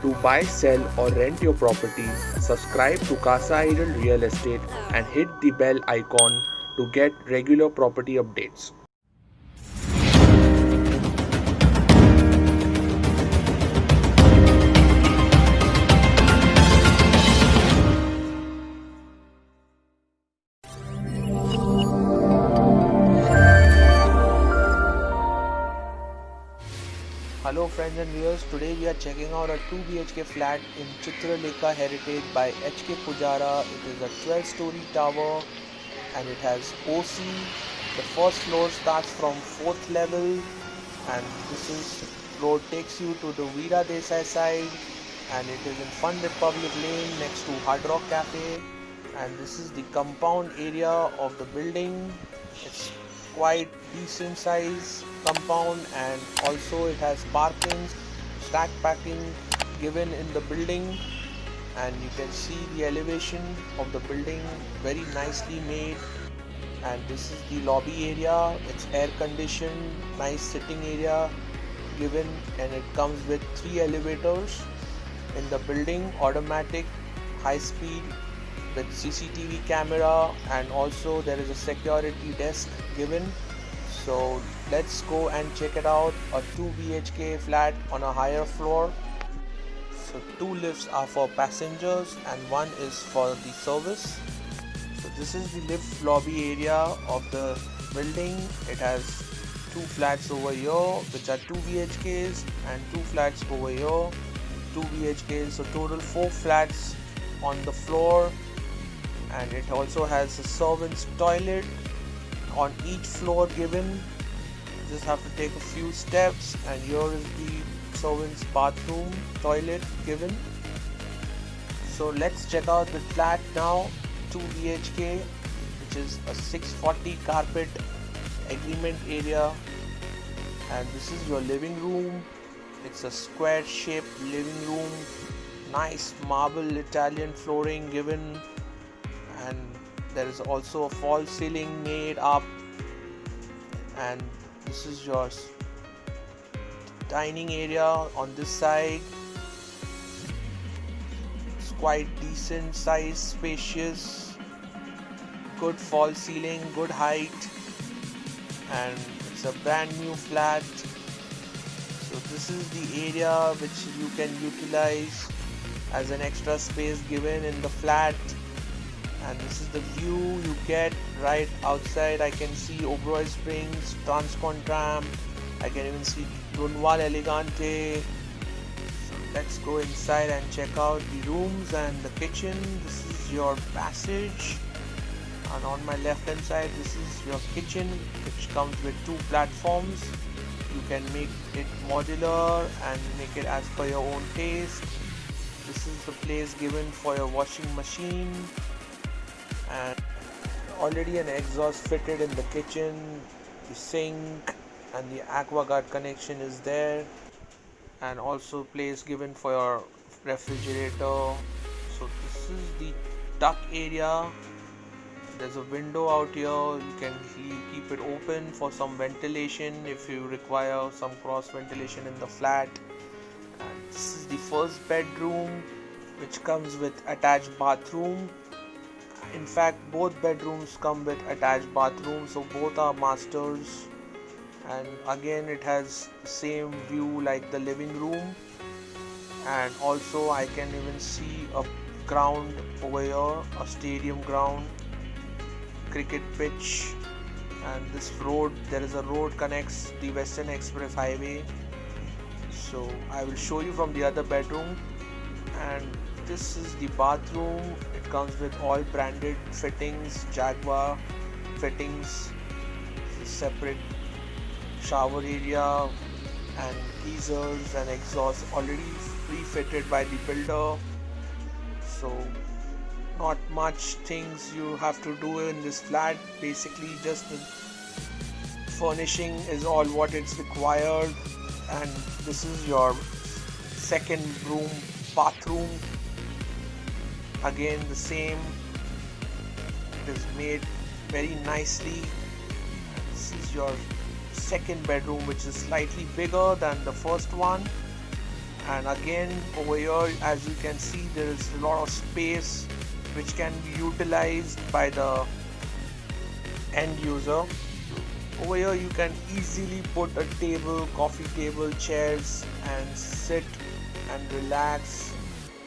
To buy, sell, or rent your property, subscribe to Casa Idol Real Estate and hit the bell icon to get regular property updates. Hello friends and viewers, today we are checking out a 2 BHK flat in Chitralekha Heritage by HK Pujara. It is a 12-story tower and it has OC. The first floor starts from 4th level and road takes you to the Veera Desai side, and it is in Fun Republic Lane next to Hard Rock Cafe. And this is the compound area of the building. It's quite decent size compound, and also it has parking, stack parking given in the building, and you can see the elevation of the building, very nicely made. And this is the lobby area. It's air conditioned, nice sitting area given, and it comes with 3 elevators in the building, automatic, high speed with CCTV camera, and also there is a security desk given. So let's go and check it out. A 2 BHK flat on a higher floor. So 2 lifts are for passengers and 1 is for the service. So this is the lift lobby area of the building. It has 2 flats over here which are 2 BHKs and 2 flats over here 2 BHKs. So total 4 flats on the floor, and it also has a servant's toilet on each floor given. Just have to take a few steps, and here is the servant's bathroom toilet given. So let's check out the flat now. 2 BHK, which is a 640 carpet agreement area, and this is your living room. It's a square shaped living room, nice marble Italian flooring given, and there is also a false ceiling made up. And this is your dining area on this side. It's quite decent size, spacious, good false ceiling, good height, and it's a brand new flat. So this is the area which you can utilize as an extra space given in the flat. And this is the view you get right outside. I can see Oberoi Springs, Transcon Tram. I can even see Runwal Elegante. So let's go inside and check out the rooms and the kitchen. This is your passage, and on my left hand side this is your kitchen, which comes with 2 platforms. You can make it modular and make it as per your own taste. This is the place given for your washing machine, and already an exhaust fitted in the kitchen. The sink and the AquaGuard connection is there, and also place given for your refrigerator. So this is the duct area. There's a window out here. You can keep it open for some ventilation if you require some cross ventilation in the flat. And this is the first bedroom, which comes with attached bathroom. In fact, both bedrooms come with attached bathrooms, so both are masters. And again, it has same view like the living room, and also I can even see a ground over here, a stadium ground, cricket pitch. And this road, there is a road connects the Western Express Highway. So I will show you from the other bedroom. And this is the bathroom. It comes with all branded fittings, Jaguar fittings, separate shower area and geysers and exhaust already pre-fitted by the builder. So not much things you have to do in this flat. Basically just the furnishing is all what it's required. And this is your second room bathroom. Again the same, it is made very nicely. This is your second bedroom, which is slightly bigger than the first one, And again, over here, as you can see, there is a lot of space which can be utilized by the end user. Over here you can easily put a table, coffee table, chairs, and sit and relax,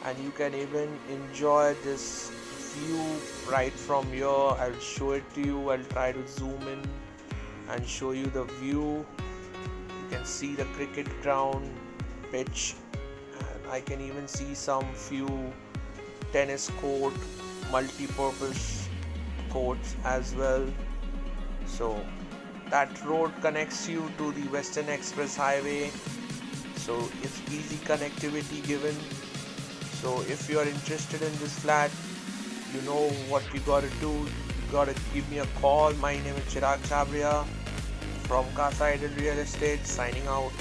and you can even enjoy this view right from here. I'll show it to you. I'll try to zoom in and show you the view. You can see the cricket ground, pitch, and I can even see some few tennis court, multi-purpose courts as well. So that road connects you to the Western Express Highway, so it's easy connectivity given. So if you are interested in this flat, you know what you gotta do. You gotta give me a call. My name is Chirag Chabria from Casa Idol Real Estate, signing out.